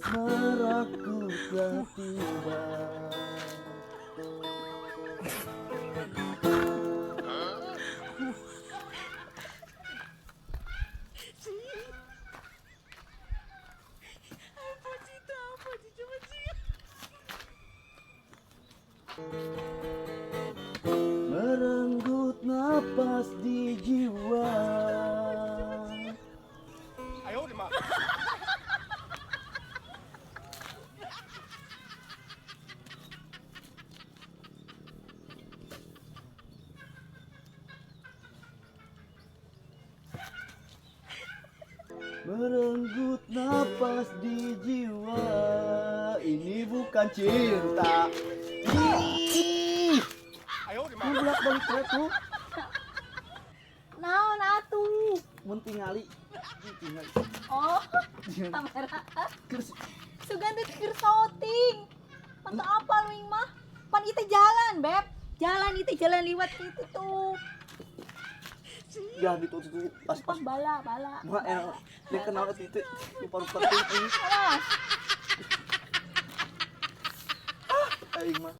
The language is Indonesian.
Maraku telah tiba. Merenggut napas di jiwa. Merenggut napas di jiwa. Ini bukan cinta. Lu bolak-balik trek lu. Naon atuh? Mun tingali. Tingali. Oh, kamera. Kers- Sugan teh keur shooting. Mantap apa lu mah? Pan itu jalan, Beb. Jalan itu jalan liwat itu tuh. Ya ditutup pas Pas bala. Mak dia kenal itu rupa-rupa ini. Awas. Aing mah